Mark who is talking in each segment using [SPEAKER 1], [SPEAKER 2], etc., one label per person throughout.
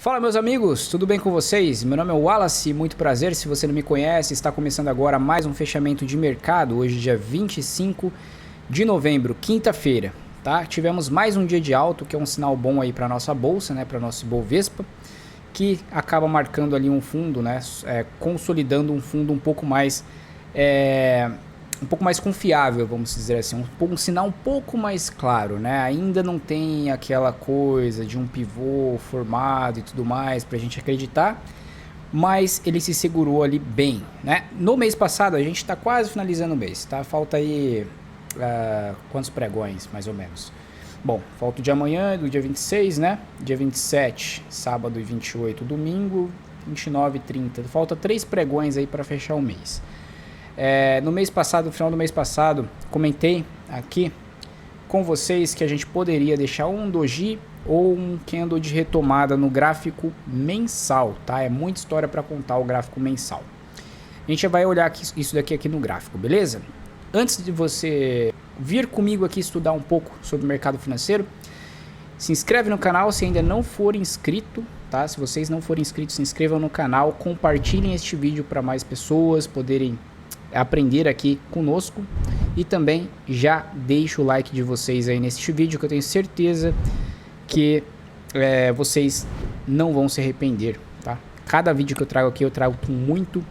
[SPEAKER 1] Fala meus amigos, tudo bem com vocês? Meu nome é Wallace, muito prazer. Se você não me conhece, está começando agora mais um fechamento de mercado, hoje dia 25 de novembro, quinta-feira, tá? Tivemos mais um dia de alto, que é um sinal bom aí para nossa bolsa, né, para nosso Ibovespa, que acaba marcando ali um fundo, né, consolidando um fundo um pouco mais confiável, vamos dizer assim, um sinal um pouco mais claro, né? Ainda não tem aquela coisa de um pivô formado e tudo mais para a gente acreditar, mas ele se segurou ali bem, né? No mês passado, a gente está quase finalizando o mês, tá? Falta aí quantos pregões, mais ou menos? Bom, falta o de amanhã, do dia 26, né? Dia 27, sábado, e 28, domingo, 29 e 30. Falta 3 pregões aí para fechar o mês. No mês passado, no final do mês passado, comentei aqui com vocês que a gente poderia deixar um doji ou um candle de retomada no gráfico mensal, tá? É muita história para contar o gráfico mensal. A gente vai olhar isso daqui aqui no gráfico, beleza? Antes de você vir comigo aqui estudar um pouco sobre o mercado financeiro, se inscreve no canal se ainda não for inscrito, tá? Se vocês não forem inscritos, se inscrevam no canal, compartilhem este vídeo para mais pessoas poderem aprender aqui conosco e também já deixo o like de vocês aí neste vídeo, que eu tenho certeza que vocês não vão se arrepender, tá? Cada vídeo que eu trago aqui eu trago com muito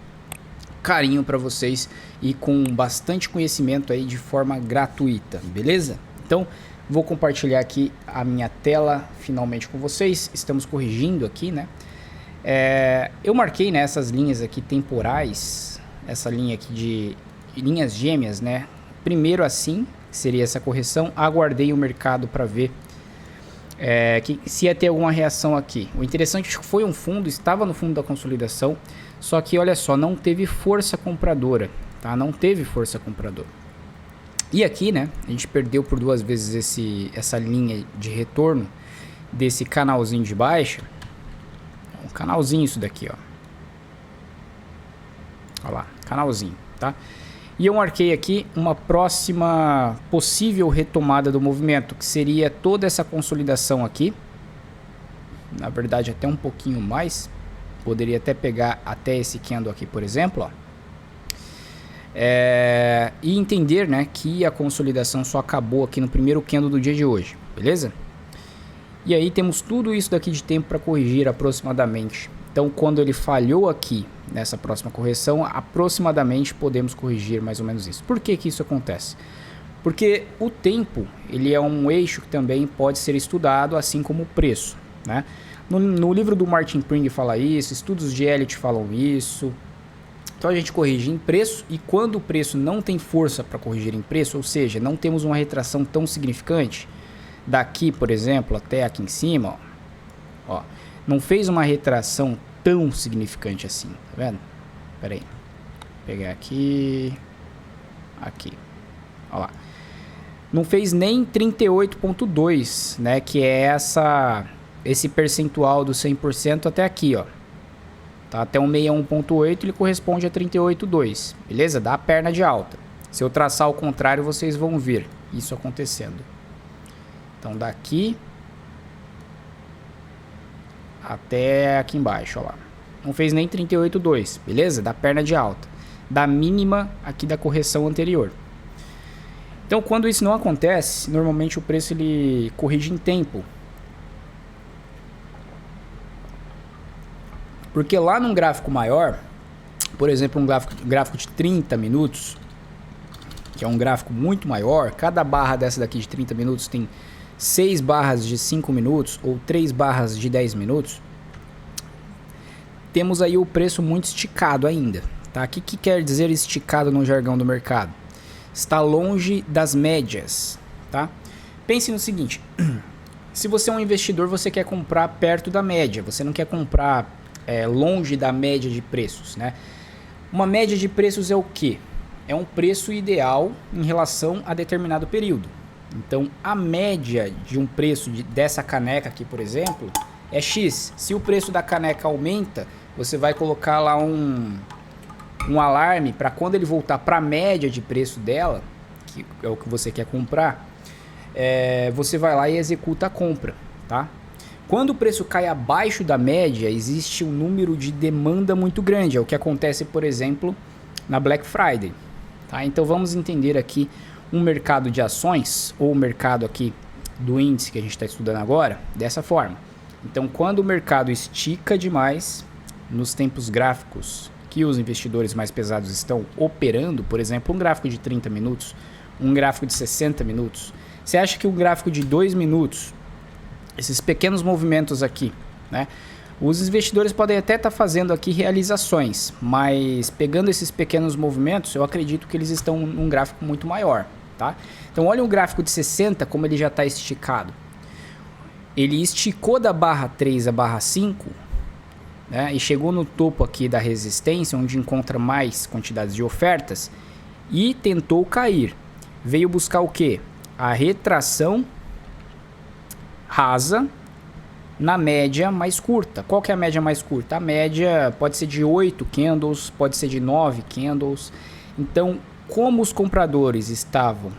[SPEAKER 1] carinho para vocês e com bastante conhecimento aí de forma gratuita, beleza? Então vou compartilhar aqui a minha tela finalmente com vocês. Estamos corrigindo aqui, né? Eu marquei nessas linhas aqui temporais, essa linha aqui de linhas gêmeas, né? Primeiro assim, seria essa correção. Aguardei o mercado para ver se ia ter alguma reação aqui. O interessante é que foi um fundo, estava no fundo da consolidação, só que olha só, não teve força compradora, tá? Não teve força compradora. E aqui, né, a gente perdeu por 2 vezes essa linha de retorno desse canalzinho de baixa. Um canalzinho isso daqui, ó. Olha lá, canalzinho, tá? E eu marquei aqui uma próxima possível retomada do movimento, que seria toda essa consolidação aqui. Na verdade, até um pouquinho mais. Poderia até pegar até esse candle aqui, por exemplo, ó. E entender, né, que a consolidação só acabou aqui no primeiro candle do dia de hoje, beleza? E aí temos tudo isso daqui de tempo para corrigir aproximadamente. Então, quando ele falhou aqui nessa próxima correção, aproximadamente podemos corrigir mais ou menos isso. Por que que isso acontece? Porque o tempo, ele é um eixo que também pode ser estudado, assim como o preço, né? No livro do Martin Pring fala isso, estudos de Elliott falam isso. Então a gente corrige em preço, e quando o preço não tem força para corrigir em preço, ou seja, não temos uma retração tão significante, daqui, por exemplo, até aqui em cima, ó, não fez uma retração tão significante assim, tá vendo? Pera aí, vou pegar aqui, ó lá, não fez nem 38,2, né, que é esse percentual do 100% até aqui, ó, tá? Até um 61,8 ele corresponde a 38,2, beleza? Dá a perna de alta. Se eu traçar ao contrário, vocês vão ver isso acontecendo. Então daqui até aqui embaixo, ó lá. Não fez nem 38,2, beleza? Da perna de alta. Da mínima aqui da correção anterior. Então, quando isso não acontece, normalmente o preço ele corrige em tempo. Porque lá num gráfico maior, por exemplo, um gráfico de 30 minutos, que é um gráfico muito maior, cada barra dessa daqui de 30 minutos tem 6 barras de 5 minutos ou 3 barras de 10 minutos, temos aí o preço muito esticado ainda, tá? O que quer dizer esticado no jargão do mercado? Está longe das médias, tá? Pense no seguinte, se você é um investidor, você quer comprar perto da média, você não quer comprar longe da média de preços, né? Uma média de preços é o quê? É um preço ideal em relação a determinado período. Então, a média de um preço dessa caneca aqui, por exemplo, é X. Se o preço da caneca aumenta, você vai colocar lá um alarme para quando ele voltar para a média de preço dela, que é o que você quer comprar, você vai lá e executa a compra, tá? Quando o preço cai abaixo da média, existe um número de demanda muito grande. É o que acontece, por exemplo, na Black Friday. Tá? Então vamos entender aqui um mercado de ações, ou o mercado aqui do índice que a gente está estudando agora, dessa forma. Então quando o mercado estica demais, nos tempos gráficos que os investidores mais pesados estão operando, por exemplo, um gráfico de 30 minutos, um gráfico de 60 minutos, você acha que um gráfico de 2 minutos, esses pequenos movimentos aqui, né? Os investidores podem até estar fazendo aqui realizações, mas pegando esses pequenos movimentos, eu acredito que eles estão num gráfico muito maior, tá? Então olha o gráfico de 60, como ele já está esticado. Ele esticou da barra 3 à barra 5, né? E chegou no topo aqui da resistência, onde encontra mais quantidades de ofertas, e tentou cair. Veio buscar o quê? A retração rasa na média mais curta. Qual que é a média mais curta? A média pode ser de 8 candles, pode ser de 9 candles. Então, como os compradores estavam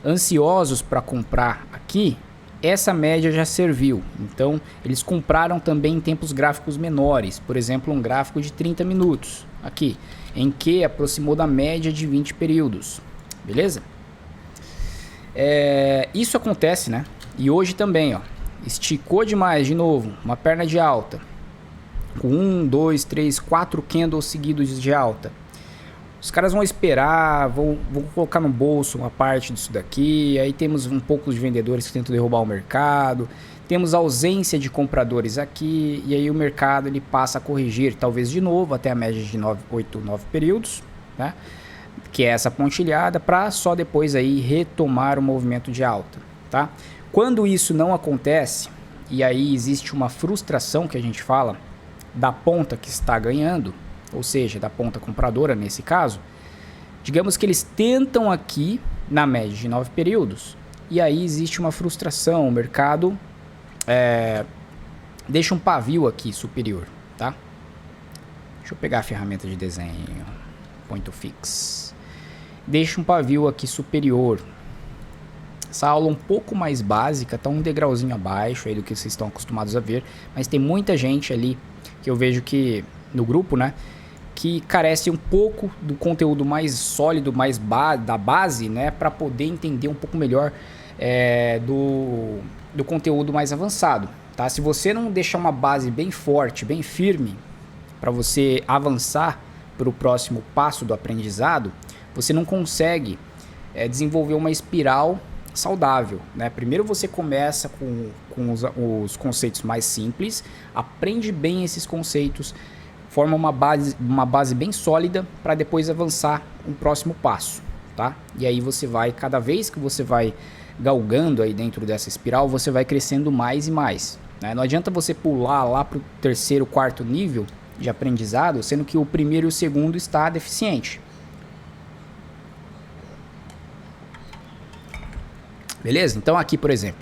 [SPEAKER 1] ansiosos para comprar aqui, essa média já serviu. Então, eles compraram também em tempos gráficos menores. Por exemplo, um gráfico de 30 minutos aqui, em que aproximou da média de 20 períodos. Beleza? Isso acontece, né? E hoje também, ó. Esticou demais de novo, uma perna de alta, com 1, 2, 3, 4 candles seguidos de alta. Os caras vão esperar, vão colocar no bolso uma parte disso daqui. Aí temos um pouco de vendedores que tentam derrubar o mercado, temos ausência de compradores aqui, e aí o mercado ele passa a corrigir, talvez de novo, até a média de 8, 9 períodos, né? Que é essa pontilhada, para só depois aí retomar o movimento de alta, tá? Quando isso não acontece, e aí existe uma frustração que a gente fala da ponta que está ganhando, ou seja, da ponta compradora nesse caso, digamos que eles tentam aqui na média de 9 períodos, e aí existe uma frustração, o mercado deixa um pavio aqui superior, tá? Deixa eu pegar a ferramenta de desenho, Point to Fix. Deixa um pavio aqui superior. Essa aula um pouco mais básica, tá um degrauzinho abaixo aí do que vocês estão acostumados a ver, mas tem muita gente ali que eu vejo que no grupo, né, que carece um pouco do conteúdo mais sólido, mais da base, né, para poder entender um pouco melhor do conteúdo mais avançado, tá? Se você não deixar uma base bem forte, bem firme, para você avançar para o próximo passo do aprendizado, você não consegue desenvolver uma espiral saudável, né? Primeiro você começa com os conceitos mais simples, aprende bem esses conceitos, forma uma base bem sólida para depois avançar um próximo passo, tá? E aí você vai, cada vez que você vai galgando aí dentro dessa espiral, você vai crescendo mais e mais, né? Não adianta você pular lá para o terceiro, quarto nível de aprendizado, sendo que o primeiro e o segundo está deficiente. Beleza? Então aqui, por exemplo,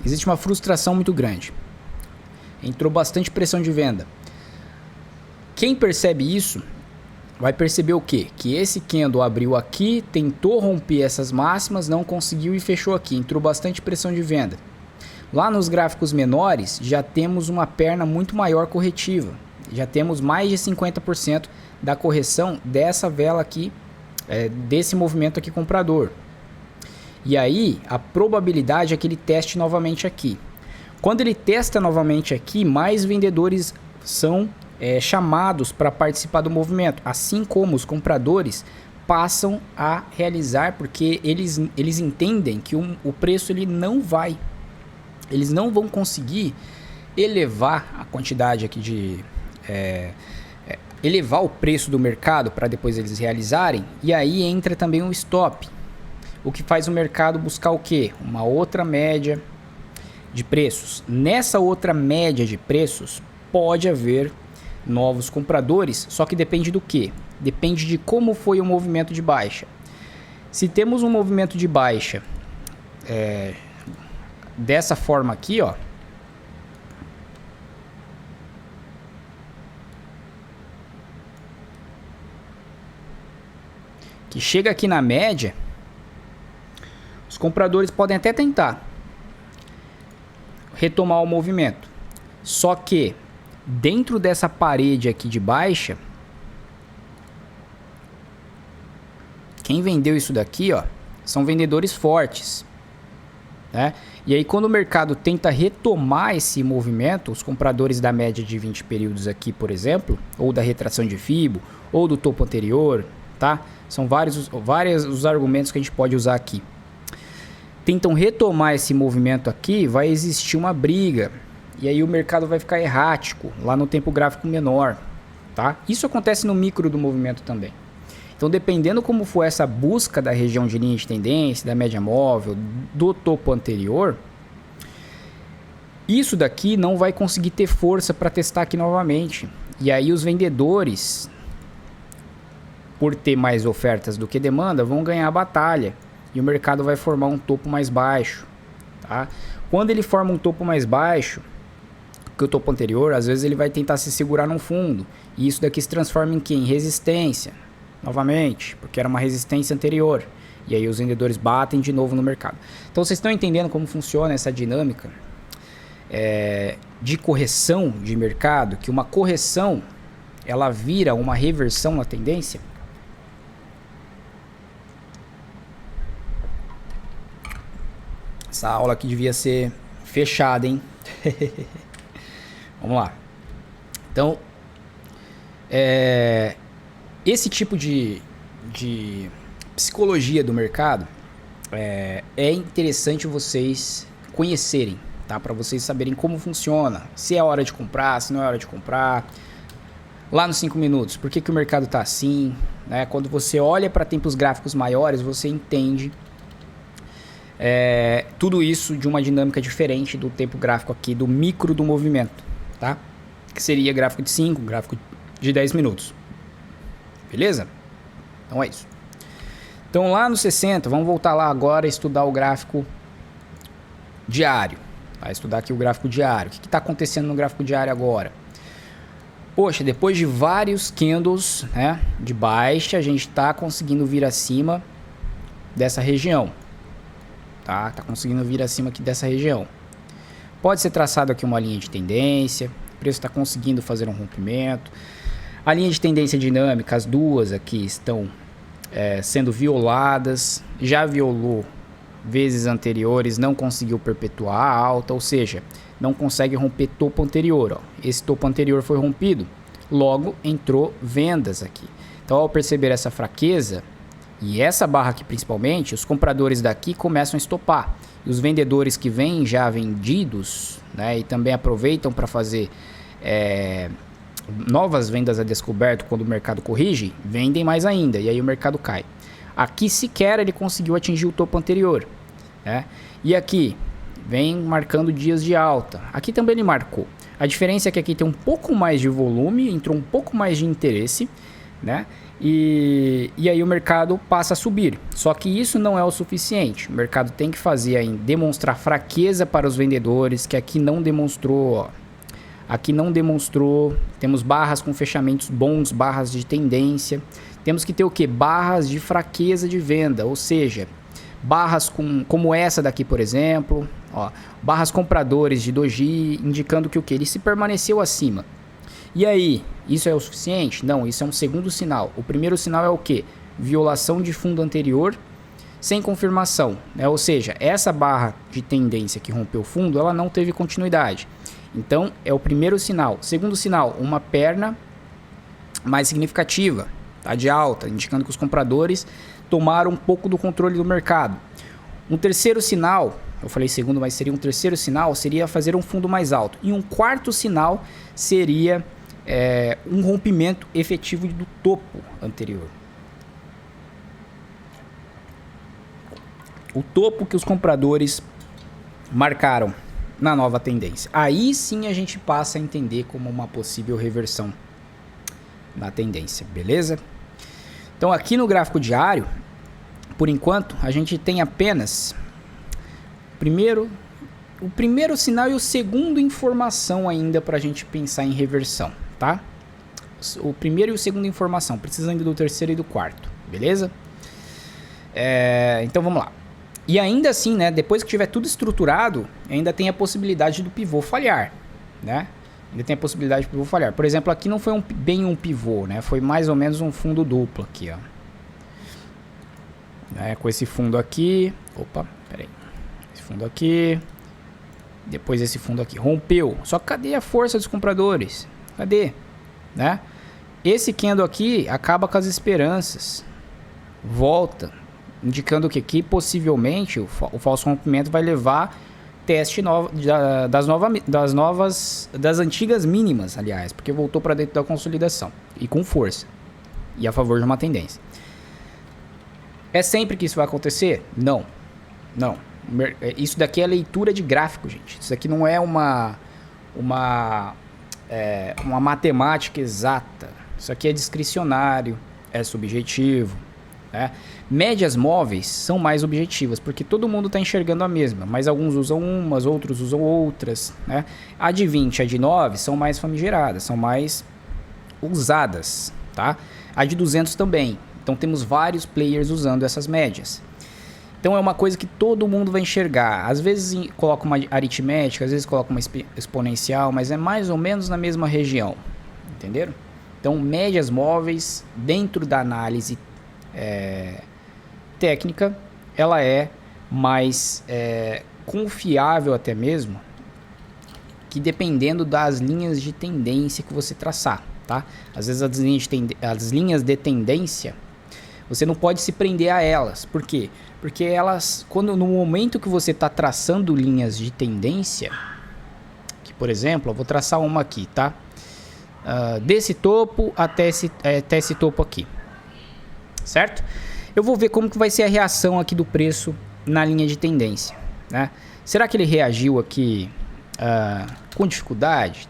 [SPEAKER 1] existe uma frustração muito grande. Entrou bastante pressão de venda. Quem percebe isso vai perceber o quê? Que esse candle abriu aqui, tentou romper essas máximas, não conseguiu e fechou aqui. Entrou bastante pressão de venda. Lá nos gráficos menores, já temos uma perna muito maior corretiva. Já temos mais de 50% da correção dessa vela aqui, desse movimento aqui comprador. E aí, a probabilidade é que ele teste novamente aqui. Quando ele testa novamente aqui, mais vendedores são chamados para participar do movimento, assim como os compradores passam a realizar, porque eles entendem que o preço ele não vai, eles não vão conseguir elevar a quantidade aqui de elevar o preço do mercado para depois eles realizarem, e aí entra também um stop. O que faz o mercado buscar o quê? Uma outra média de preços. Nessa outra média de preços pode haver novos compradores, só que depende do quê? Depende de como foi o movimento de baixa. Se temos um movimento de baixa dessa forma aqui, ó, que chega aqui na média, os compradores podem até tentar retomar o movimento. Só que dentro dessa parede aqui de baixa, quem vendeu isso daqui, ó, são vendedores fortes, né? E aí quando o mercado tenta retomar esse movimento, os compradores da média de 20 períodos aqui, por exemplo, ou da retração de Fibo, ou do topo anterior, tá? São vários os argumentos que a gente pode usar aqui. Tentam retomar esse movimento aqui, vai existir uma briga. E aí o mercado vai ficar errático, lá no tempo gráfico menor, tá? Isso acontece no micro do movimento também. Então, dependendo como for essa busca da região de linha de tendência, da média móvel, do topo anterior, isso daqui não vai conseguir ter força para testar aqui novamente. E aí os vendedores, por ter mais ofertas do que demanda, vão ganhar a batalha. E o mercado vai formar um topo mais baixo, tá? Quando ele forma um topo mais baixo que o topo anterior, às vezes ele vai tentar se segurar num fundo. E isso daqui se transforma em quê? Em resistência. Novamente, porque era uma resistência anterior. E aí os vendedores batem de novo no mercado. Então vocês estão entendendo como funciona essa dinâmica de correção de mercado? Que uma correção, ela vira uma reversão na tendência? Essa aula aqui devia ser fechada, hein? Vamos lá. Então, esse tipo de psicologia do mercado é interessante vocês conhecerem, tá? Para vocês saberem como funciona, se é hora de comprar, se não é hora de comprar. Lá nos 5 minutos, por que o mercado está assim, né? Quando você olha para tempos gráficos maiores, você entende tudo isso de uma dinâmica diferente do tempo gráfico aqui, do micro do movimento, tá? Que seria gráfico de 5, gráfico de 10 minutos. Beleza? Então é isso. Então lá no 60, vamos voltar lá agora e estudar o gráfico diário. Vai estudar aqui o gráfico diário. O que está acontecendo no gráfico diário agora? Poxa, depois de vários candles, né, de baixa, a gente está conseguindo vir acima dessa região. Tá conseguindo vir acima aqui dessa região. Pode ser traçado aqui uma linha de tendência. O preço está conseguindo fazer um rompimento. A linha de tendência dinâmica, as duas aqui estão sendo violadas. Já violou vezes anteriores, não conseguiu perpetuar a alta, ou seja, não consegue romper topo anterior. Ó. Esse topo anterior foi rompido, logo entrou vendas aqui. Então, ao perceber essa fraqueza, e essa barra aqui principalmente, os compradores daqui começam a estopar. E os vendedores que vêm já vendidos, né, e também aproveitam para fazer novas vendas a descoberto quando o mercado corrige, vendem mais ainda, e aí o mercado cai. Aqui sequer ele conseguiu atingir o topo anterior, né? E aqui vem marcando dias de alta. Aqui também ele marcou. A diferença é que aqui tem um pouco mais de volume, entrou um pouco mais de interesse, né? E aí o mercado passa a subir. Só que isso não é o suficiente. O mercado tem que fazer aí, demonstrar fraqueza para os vendedores, que aqui não demonstrou, ó. Aqui não demonstrou. Temos barras com fechamentos bons, barras de tendência. Temos que ter o que? Barras de fraqueza de venda, ou seja, barras como essa daqui, por exemplo, ó, barras compradores de doji, indicando que o que? Ele se permaneceu acima. E aí, isso é o suficiente? Não, isso é um segundo sinal. O primeiro sinal é o que? Violação de fundo anterior sem confirmação, né? Ou seja, essa barra de tendência que rompeu o fundo, ela não teve continuidade. Então, é o primeiro sinal. Segundo sinal, uma perna mais significativa, tá, de alta, indicando que os compradores tomaram um pouco do controle do mercado. Um terceiro sinal, eu falei segundo, mas seria um terceiro sinal, seria fazer um fundo mais alto. E um quarto sinal seria um rompimento efetivo do topo anterior. O topo que os compradores marcaram na nova tendência. Aí sim a gente passa a entender como uma possível reversão na tendência, beleza? Então aqui no gráfico diário, por enquanto, a gente tem apenas o primeiro sinal e o segundo informação ainda para a gente pensar em reversão, tá? O primeiro e o segundo informação, precisa ainda do terceiro e do quarto, beleza? Então vamos lá. E ainda assim, né, depois que tiver tudo estruturado, ainda tem a possibilidade do pivô falhar, né? Ainda tem a possibilidade de pivô falhar. Por exemplo, aqui não foi bem um pivô, né? Foi mais ou menos um fundo duplo aqui, ó. Com esse fundo aqui. Opa, peraí. Esse fundo aqui. Depois esse fundo aqui. Rompeu. Só que cadê a força dos compradores? Cadê? Né? Esse candle aqui acaba com as esperanças. Volta. Indicando que aqui possivelmente o falso rompimento vai levar teste das antigas mínimas, aliás, porque voltou para dentro da consolidação e com força e a favor de uma tendência. É sempre que isso vai acontecer? Não, isso daqui é leitura de gráfico, gente. Isso aqui não é uma matemática exata. Isso aqui é discricionário, é subjetivo, né? Médias móveis são mais objetivas, porque todo mundo está enxergando a mesma, mas alguns usam umas, outros usam outras, né? A de 20 e a de 9 são mais famigeradas, são mais usadas, tá? A de 200 também. Então temos vários players usando essas médias. Então é uma coisa que todo mundo vai enxergar. Às vezes coloca uma aritmética, às vezes coloca uma exponencial, mas é mais ou menos na mesma região, entenderam? Então médias móveis dentro da análise técnica, ela é mais confiável até mesmo, que dependendo das linhas de tendência que você traçar, tá? Às vezes as linhas de tendência, você não pode se prender a elas. Por quê? Porque elas, no momento que você está traçando linhas de tendência, que por exemplo, eu vou traçar uma aqui, tá? Desse topo até esse topo aqui, certo? Eu vou ver como que vai ser a reação aqui do preço na linha de tendência, né? Será que ele reagiu aqui com dificuldade?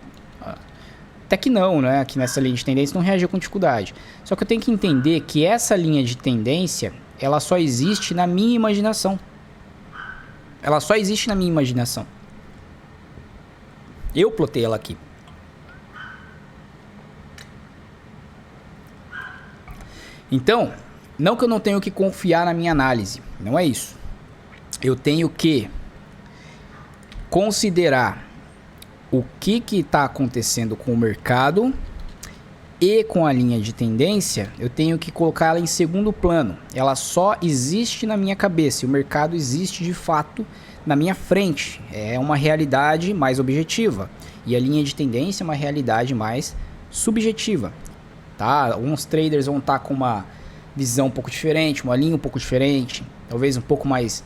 [SPEAKER 1] Até que não, né? Aqui nessa linha de tendência não reagiu com dificuldade. Só que eu tenho que entender que essa linha de tendência, ela só existe na minha imaginação. Ela só existe na minha imaginação. Eu plotei ela aqui. Então, não que eu não tenho que confiar na minha análise, não é isso. Eu tenho que considerar o que está acontecendo com o mercado e com a linha de tendência. Eu tenho que colocar ela em segundo plano. Ela só existe na minha cabeça. O mercado existe de fato na minha frente. É uma realidade mais objetiva. E a linha de tendência é uma realidade mais subjetiva. Tá? Alguns traders vão estar com uma visão um pouco diferente, uma linha um pouco diferente, talvez um pouco mais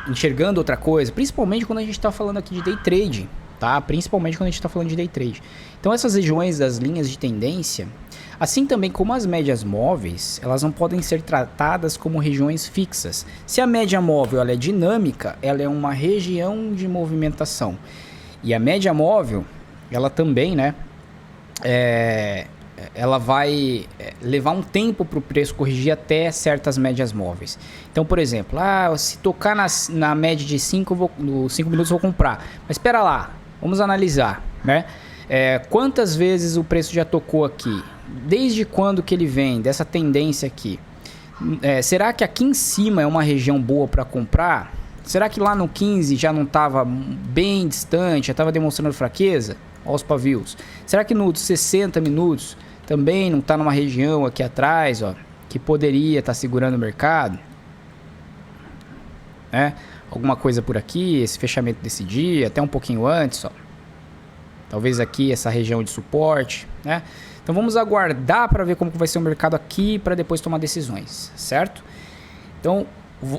[SPEAKER 1] enxergando outra coisa, principalmente quando a gente está falando aqui de day trade, tá? Principalmente quando a gente está falando de day trade. Então essas regiões das linhas de tendência, assim também como as médias móveis, elas não podem ser tratadas como regiões fixas. Se a média móvel ela é dinâmica, ela é uma região de movimentação. E a média móvel, ela também, né? Ela vai levar um tempo para o preço corrigir até certas médias móveis. Então, por exemplo, se tocar na média de 5 minutos eu vou comprar. Mas espera lá, vamos analisar, né? Quantas vezes o preço já tocou aqui? Desde quando que ele vem? Dessa tendência aqui? Será que aqui em cima é uma região boa para comprar? Será que lá no 15 já não estava bem distante, já estava demonstrando fraqueza? Olha os pavios. Será que nos 60 minutos também não está numa região aqui atrás, ó, que poderia estar segurando o mercado? Alguma coisa por aqui, esse fechamento desse dia, até um pouquinho antes, ó. Talvez aqui essa região de suporte, né? Então vamos aguardar para ver como que vai ser o mercado aqui para depois tomar decisões, certo? Então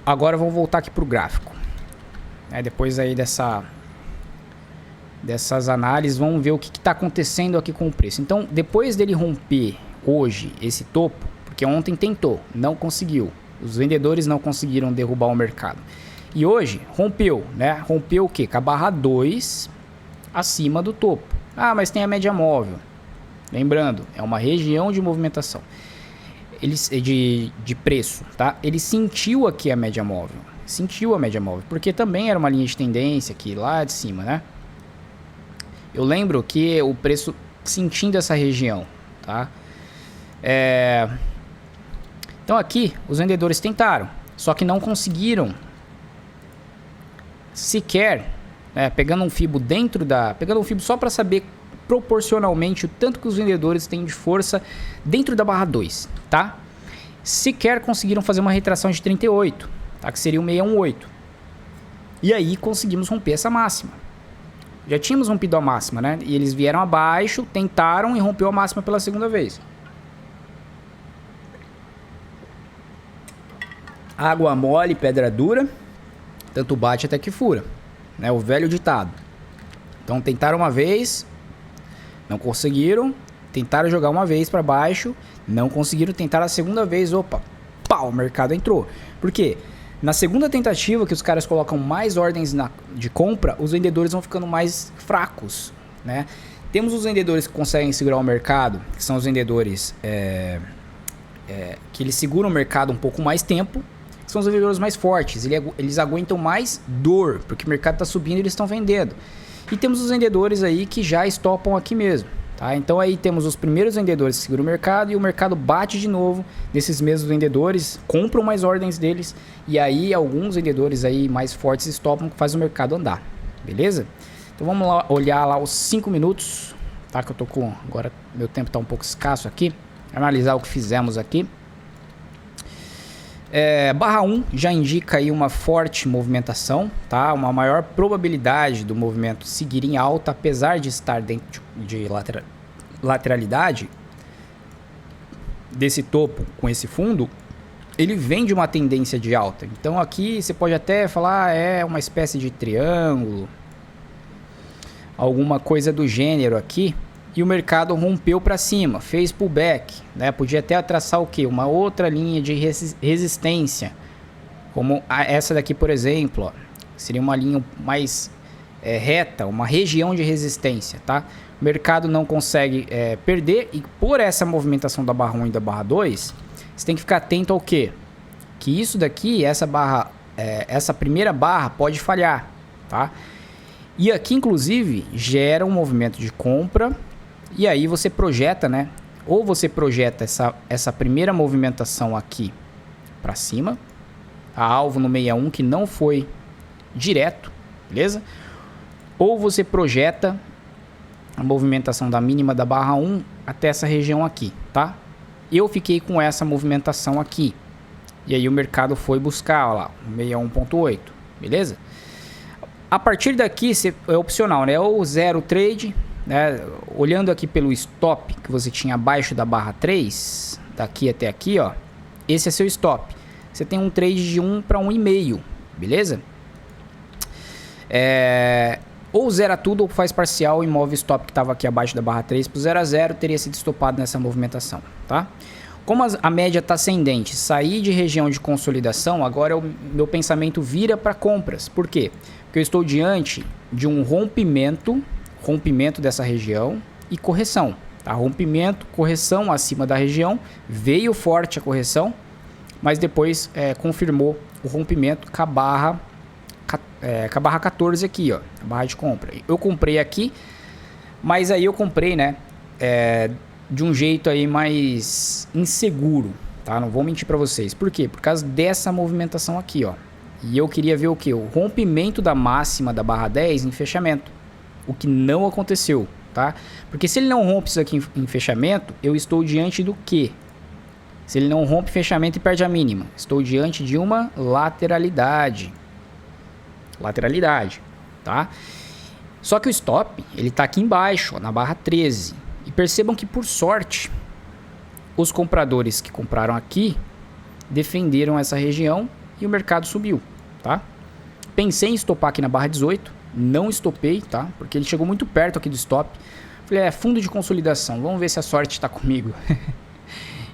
[SPEAKER 1] agora vamos voltar aqui para o gráfico. Depois aí dessas análises, vamos ver o que está acontecendo aqui com o preço. Então, depois dele romper hoje esse topo, porque ontem tentou, não conseguiu. Os vendedores não conseguiram derrubar o mercado. E hoje rompeu, né? Rompeu o quê? Com a barra 2 acima do topo. Mas tem a média móvel. Lembrando, é uma região de movimentação. De preço, tá? Ele sentiu aqui a média móvel. Sentiu a média móvel, porque também era uma linha de tendência aqui lá de cima, né? Eu lembro que o preço sentindo essa região, tá? Então aqui os vendedores tentaram, só que não conseguiram sequer né? Pegando um FIBO pegando um FIBO só para saber proporcionalmente o tanto que os vendedores têm de força dentro da barra 2, tá? Sequer conseguiram fazer uma retração de 38, tá? Que seria o 618. E aí conseguimos romper essa máxima. Já tínhamos rompido a máxima, né? E eles vieram abaixo, tentaram e rompeu a máxima pela segunda vez. Água mole, pedra dura, tanto bate até que fura, né? O velho ditado. Então tentaram uma vez, não conseguiram, tentaram jogar uma vez para baixo, não conseguiram, tentaram a segunda vez, opa, pau, o mercado entrou. Por quê? Na segunda tentativa, que os caras colocam mais ordens de compra, os vendedores vão ficando mais fracos, né? Temos os vendedores que conseguem segurar o mercado, que são os vendedores que eles seguram o mercado um pouco mais tempo, que são os vendedores mais fortes. Eles aguentam mais dor, porque o mercado está subindo e eles estão vendendo. E temos os vendedores aí que já estopam aqui mesmo. Tá? Então aí temos os primeiros vendedores que seguram o mercado e o mercado bate de novo nesses mesmos vendedores, compram mais ordens deles e aí alguns vendedores aí mais fortes estopam, que faz o mercado andar, beleza? Então vamos lá olhar lá os 5 minutos, tá? Que eu tô com, agora meu tempo tá um pouco escasso aqui, analisar o que fizemos aqui. Barra 1 já indica aí uma forte movimentação, tá? Uma maior probabilidade do movimento seguir em alta, apesar de estar dentro de lateralidade desse topo com esse fundo, ele vem de uma tendência de alta. Então aqui você pode até falar é uma espécie de triângulo, alguma coisa do gênero aqui. E o mercado rompeu para cima, fez pullback, né? Podia até traçar o que? Uma outra linha de resistência, como essa daqui, por exemplo, ó. Seria uma linha mais reta, uma região de resistência, tá? O mercado não consegue perder e por essa movimentação da barra 1 e da barra 2, você tem que ficar atento ao que? Que isso daqui, essa primeira barra pode falhar, tá? E aqui, inclusive, gera um movimento de compra. E aí você projeta, né? Ou você projeta essa primeira movimentação aqui para cima, a alvo no 61 que não foi direto, beleza? Ou você projeta a movimentação da mínima da barra 1 até essa região aqui, tá? Eu fiquei com essa movimentação aqui. E aí o mercado foi buscar, ó lá, o 61.8, beleza? A partir daqui é opcional, né? Ou zero trade, né? Olhando aqui pelo stop que você tinha abaixo da barra 3, daqui até aqui, ó, esse é seu stop. Você tem um trade de 1 para 1,5, beleza? Ou zera tudo ou faz parcial e move o stop que estava aqui abaixo da barra 3 para o 0 a 0, teria sido estopado nessa movimentação, tá? Como a média está ascendente, sair de região de consolidação, agora o meu pensamento vira para compras. Por quê? Porque eu estou diante de um rompimento dessa região e correção. Tá? Rompimento, correção acima da região, veio forte a correção, mas depois confirmou o rompimento com a barra 14 aqui, ó, a barra de compra. Eu comprei aqui, mas aí eu comprei, né, de um jeito aí mais inseguro, tá? Não vou mentir para vocês. Por quê? Por causa dessa movimentação aqui, ó. E eu queria ver o que? O rompimento da máxima da barra 10 em fechamento. O que não aconteceu, tá? Porque se ele não rompe isso aqui em fechamento, eu estou diante do quê? Se ele não rompe fechamento e perde a mínima, estou diante de uma lateralidade. Lateralidade, tá? Só que o stop, ele tá aqui embaixo, ó, na barra 13. E percebam que, por sorte, os compradores que compraram aqui defenderam essa região e o mercado subiu, tá? Pensei em estopar aqui na barra 18, não estopei, tá? Porque ele chegou muito perto aqui do stop. Falei, fundo de consolidação, vamos ver se a sorte está comigo.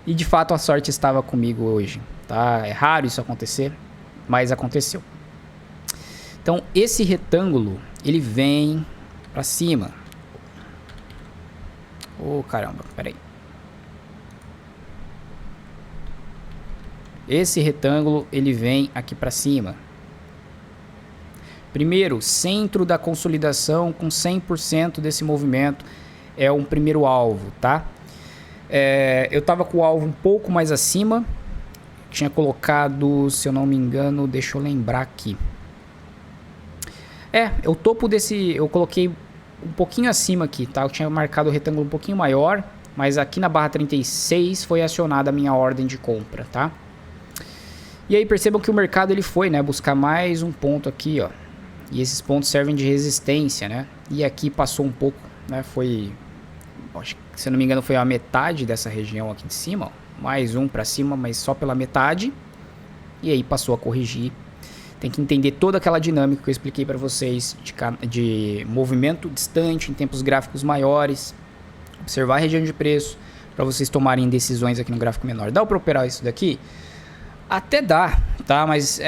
[SPEAKER 1] E de fato a sorte estava comigo hoje, tá? É raro isso acontecer, mas aconteceu. Então esse retângulo, ele vem para cima. Oh, caramba, peraí. Esse retângulo, ele vem aqui para cima. Primeiro, centro da consolidação com 100% desse movimento é um primeiro alvo, tá? Eu estava com o alvo um pouco mais acima. Tinha colocado, se eu não me engano, deixa eu lembrar aqui. O topo desse eu coloquei um pouquinho acima aqui, tá? Eu tinha marcado o retângulo um pouquinho maior, mas aqui na barra 36 foi acionada a minha ordem de compra, tá? E aí percebam que o mercado ele foi, né, buscar mais um ponto aqui, ó. E esses pontos servem de resistência, né? E aqui passou um pouco, né? Foi, acho que, se eu não me engano, foi a metade dessa região aqui de cima, ó. Mais um para cima, mas só pela metade. E aí passou a corrigir. Tem que entender toda aquela dinâmica que eu expliquei para vocês de movimento distante em tempos gráficos maiores, observar a região de preço para vocês tomarem decisões aqui no gráfico menor. Dá para operar isso daqui? Até dá, tá? Mas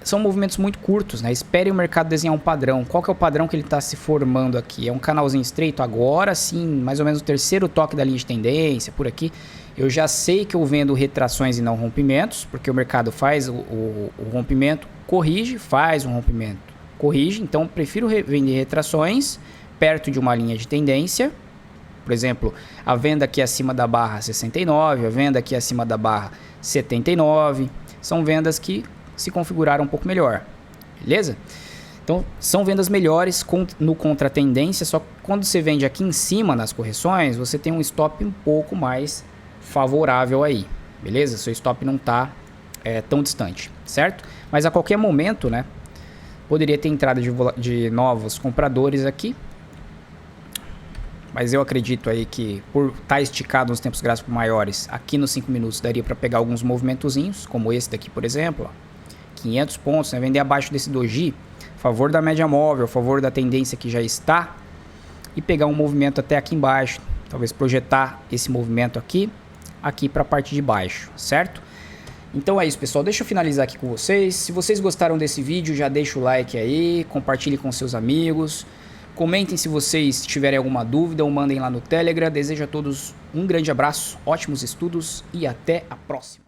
[SPEAKER 1] são movimentos muito curtos, né? Espere o mercado desenhar um padrão. Qual que é o padrão que ele está se formando aqui? É um canalzinho estreito? Agora sim, mais ou menos o terceiro toque da linha de tendência, por aqui. Eu já sei que eu vendo retrações e não rompimentos, porque o mercado faz o rompimento, corrige, faz um rompimento, corrige. Então, eu prefiro vender retrações perto de uma linha de tendência. Por exemplo, a venda aqui acima da barra 69, a venda aqui acima da barra 79. São vendas que se configuraram um pouco melhor, beleza? Então, são vendas melhores no contra-tendência, só que quando você vende aqui em cima nas correções, você tem um stop um pouco mais favorável aí, beleza? Seu stop não está tão distante, certo? Mas a qualquer momento, né, poderia ter entrada de novos compradores aqui, mas eu acredito aí que por estar esticado nos tempos gráficos maiores, aqui nos 5 minutos daria para pegar alguns movimentozinhos, como esse daqui, por exemplo, ó, 500 pontos, né, vender abaixo desse doji, a favor da média móvel, a favor da tendência que já está, e pegar um movimento até aqui embaixo, talvez projetar esse movimento aqui para a parte de baixo, certo? Então é isso, pessoal, deixa eu finalizar aqui com vocês. Se vocês gostaram desse vídeo, já deixa o like aí, compartilhe com seus amigos, comentem se vocês tiverem alguma dúvida ou mandem lá no Telegram. Desejo a todos um grande abraço, ótimos estudos e até a próxima.